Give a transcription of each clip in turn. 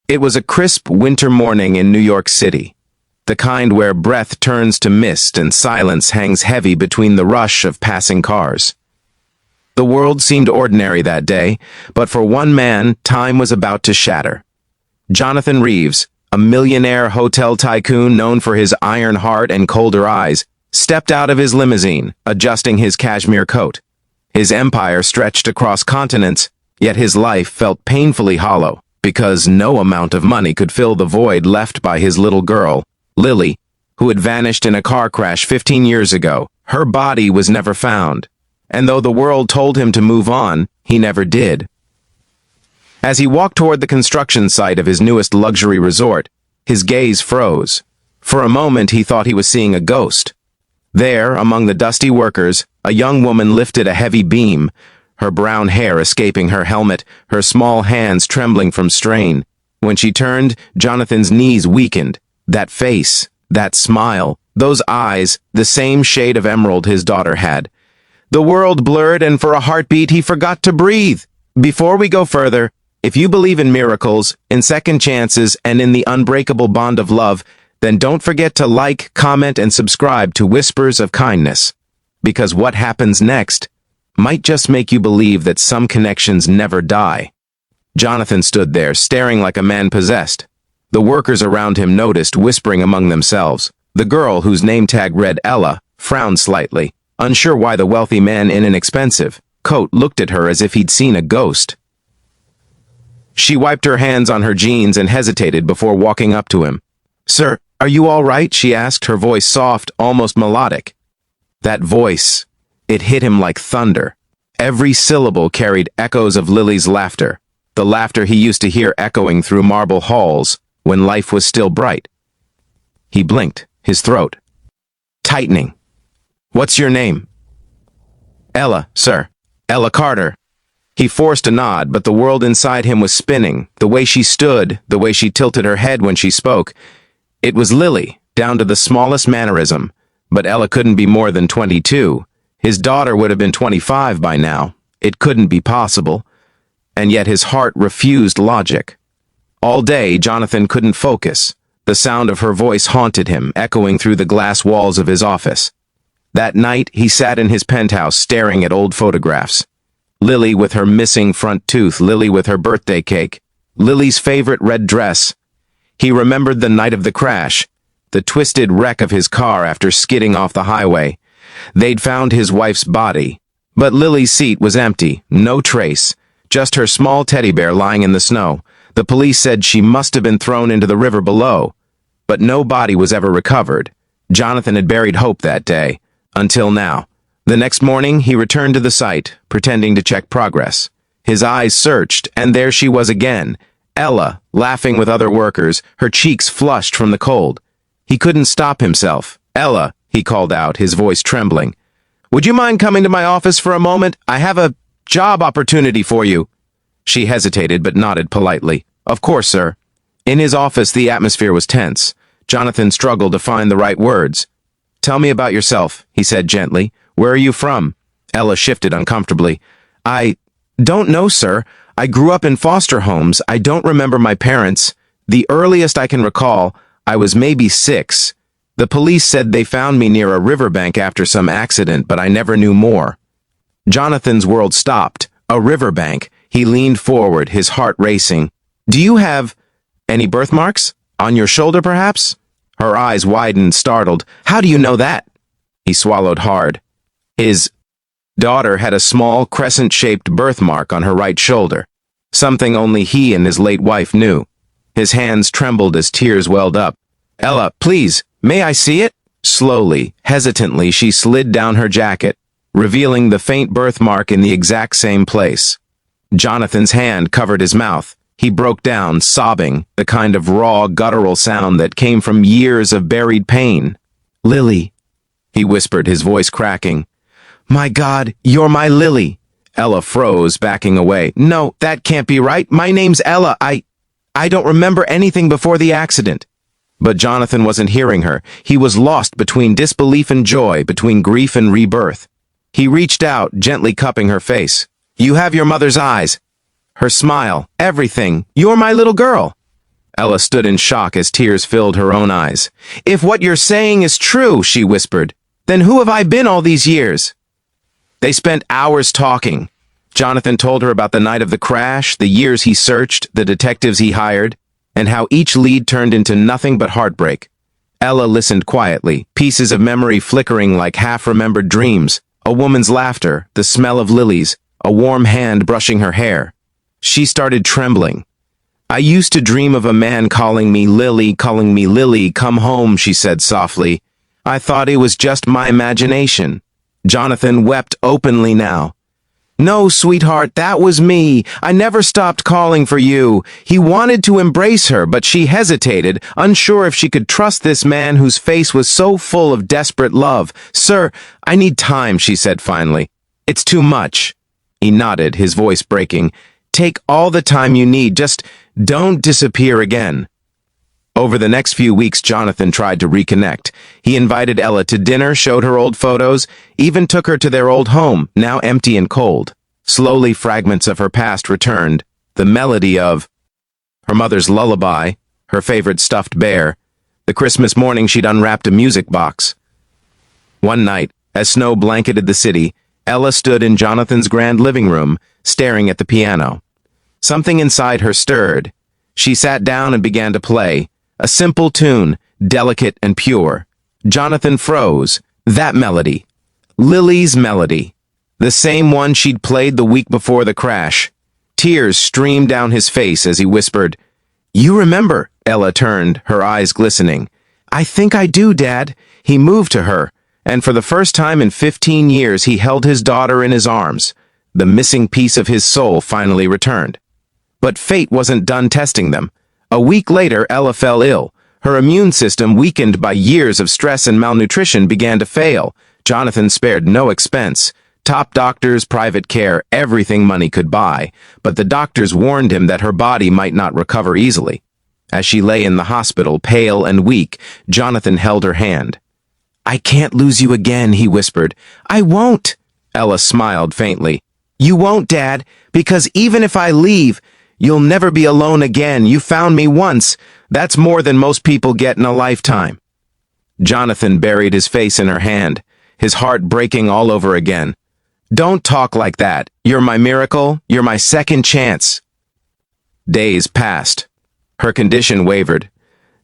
It was a crisp winter morning in New York City, the kind where breath turns to mist and silence hangs heavy between the rush of passing cars. The world seemed ordinary that day, but for one man, time was about to shatter. Jonathan Reeves, a millionaire hotel tycoon known for his iron heart and colder eyes, stepped out of his limousine, adjusting his cashmere coat. His empire stretched across continents, yet his life felt painfully hollow, because no amount of money could fill the void left by his little girl, Lily, who had vanished in a car crash 15 years ago. Her body was never found, and though the world told him to move on, he never did. As he walked toward the construction site of his newest luxury resort, his gaze froze. For a moment he thought he was seeing a ghost. There, among the dusty workers, a young woman lifted a heavy beam, her brown hair escaping her helmet, her small hands trembling from strain. When she turned, Jonathan's knees weakened. That face, that smile, those eyes, the same shade of emerald his daughter had. The world blurred, and for a heartbeat he forgot to breathe. Before we go further, if you believe in miracles, in second chances, and in the unbreakable bond of love, then don't forget to like, comment, and subscribe to Whispers of Kindness. Because what happens next might just make you believe that some connections never die. Jonathan stood there, staring like a man possessed. The workers around him noticed, whispering among themselves. The girl, whose name tag read Ella, frowned slightly, unsure why the wealthy man in an expensive coat looked at her as if he'd seen a ghost. She wiped her hands on her jeans and hesitated before walking up to him. "Sir, are you all right?" she asked, her voice soft, almost melodic. That voice, it hit him like thunder. Every syllable carried echoes of Lily's laughter, the laughter he used to hear echoing through marble halls when life was still bright. He blinked, his throat tightening. "What's your name?" "Ella, sir. Ella Carter." He forced a nod, but the world inside him was spinning. The way she stood, the way she tilted her head when she spoke. It was Lily, down to the smallest mannerism. But Ella couldn't be more than 22. His daughter would have been 25 by now. It couldn't be possible. And yet his heart refused logic. All day, Jonathan couldn't focus. The sound of her voice haunted him, echoing through the glass walls of his office. That night, he sat in his penthouse staring at old photographs. Lily with her missing front tooth, Lily with her birthday cake, Lily's favorite red dress. He remembered the night of the crash, the twisted wreck of his car after skidding off the highway. They'd found his wife's body, but Lily's seat was empty, no trace, just her small teddy bear lying in the snow. The police said she must have been thrown into the river below, but no body was ever recovered. Jonathan had buried hope that day, until now. The next morning, he returned to the site, pretending to check progress. His eyes searched, and there she was again, Ella, laughing with other workers, her cheeks flushed from the cold. He couldn't stop himself. "Ella," he called out, his voice trembling. "Would you mind coming to my office for a moment? I have a job opportunity for you." She hesitated but nodded politely. "Of course, sir." In his office, the atmosphere was tense. Jonathan struggled to find the right words. "Tell me about yourself," he said gently. "Where are you from?" Ella shifted uncomfortably. "I don't know, sir. I grew up in foster homes. I don't remember my parents. The earliest I can recall, I was maybe 6. The police said they found me near a riverbank after some accident, but I never knew more." Jonathan's world stopped. A riverbank. He leaned forward, his heart racing. "Do you have any birthmarks? On your shoulder, perhaps?" Her eyes widened, startled. "How do you know that?" He swallowed hard. His daughter had a small, crescent-shaped birthmark on her right shoulder, something only he and his late wife knew. His hands trembled as tears welled up. "Ella, please, may I see it?" Slowly, hesitantly, she slid down her jacket, revealing the faint birthmark in the exact same place. Jonathan's hand covered his mouth. He broke down, sobbing, the kind of raw, guttural sound that came from years of buried pain. "Lily," he whispered, his voice cracking. "My God, you're my Lily." Ella froze, backing away. "No, that can't be right. My name's Ella. I don't remember anything before the accident." But Jonathan wasn't hearing her. He was lost between disbelief and joy, between grief and rebirth. He reached out, gently cupping her face. "You have your mother's eyes. Her smile, everything. You're my little girl." Ella stood in shock as tears filled her own eyes. "If what you're saying is true," she whispered, "then who have I been all these years?" They spent hours talking. Jonathan told her about the night of the crash, the years he searched, the detectives he hired, and how each lead turned into nothing but heartbreak. Ella listened quietly, pieces of memory flickering like half-remembered dreams, a woman's laughter, the smell of lilies, a warm hand brushing her hair. She started trembling. "I used to dream of a man calling me Lily, come home," she said softly. "I thought it was just my imagination." Jonathan wept openly now. "No, sweetheart, that was me. I never stopped calling for you." He wanted to embrace her, but she hesitated, unsure if she could trust this man whose face was so full of desperate love. "Sir, I need time," she said finally. "It's too much." He nodded, his voice breaking. "Take all the time you need, just don't disappear again." Over the next few weeks, Jonathan tried to reconnect. He invited Ella to dinner, showed her old photos, even took her to their old home, now empty and cold. Slowly, fragments of her past returned. The melody of her mother's lullaby, her favorite stuffed bear, the Christmas morning she'd unwrapped a music box. One night, as snow blanketed the city, Ella stood in Jonathan's grand living room, staring at the piano. Something inside her stirred. She sat down and began to play. A simple tune, delicate and pure. Jonathan froze. That melody. Lily's melody. The same one she'd played the week before the crash. Tears streamed down his face as he whispered, "You remember?" Ella turned, her eyes glistening. "I think I do, Dad." He moved to her, and for the first time in 15 years he held his daughter in his arms. The missing piece of his soul finally returned. But fate wasn't done testing them. A week later, Ella fell ill. Her immune system, weakened by years of stress and malnutrition, began to fail. Jonathan spared no expense. Top doctors, private care, everything money could buy. But the doctors warned him that her body might not recover easily. As she lay in the hospital, pale and weak, Jonathan held her hand. "I can't lose you again," he whispered. "I won't." Ella smiled faintly. "You won't, Dad, because even if I leave, you'll never be alone again. You found me once. That's more than most people get in a lifetime." Jonathan buried his face in her hand, his heart breaking all over again. "Don't talk like that. You're my miracle. You're my second chance." Days passed. Her condition wavered.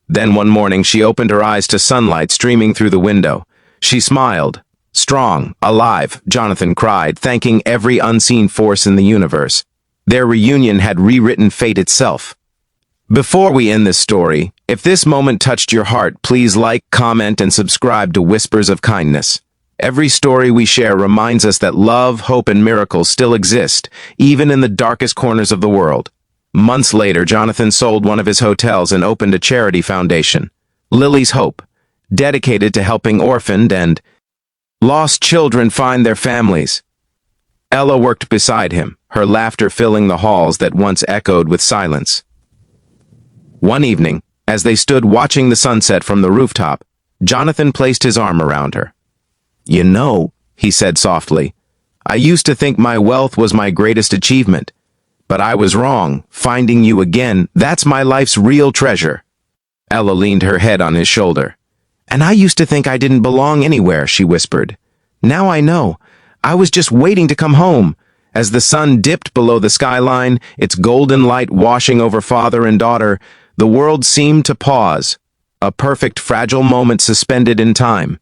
Then one morning she opened her eyes to sunlight streaming through the window. She smiled. Strong, alive, Jonathan cried, thanking every unseen force in the universe. Their reunion had rewritten fate itself. Before we end this story, if this moment touched your heart, please like, comment, and subscribe to Whispers of Kindness. Every story we share reminds us that love, hope, and miracles still exist, even in the darkest corners of the world. Months later, Jonathan sold one of his hotels and opened a charity foundation, Lily's Hope, dedicated to helping orphaned and lost children find their families. Ella worked beside him, her laughter filling the halls that once echoed with silence. One evening, as they stood watching the sunset from the rooftop, Jonathan placed his arm around her. "You know," he said softly, "I used to think my wealth was my greatest achievement. But I was wrong. Finding you again, that's my life's real treasure." Ella leaned her head on his shoulder. "And I used to think I didn't belong anywhere," she whispered. "Now I know. I was just waiting to come home." As the sun dipped below the skyline, its golden light washing over father and daughter, the world seemed to pause, a perfect fragile moment suspended in time.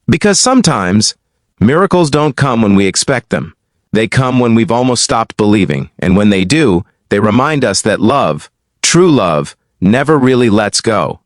Because sometimes, miracles don't come when we expect them. They come when we've almost stopped believing, and when they do, they remind us that love, true love, never really lets go.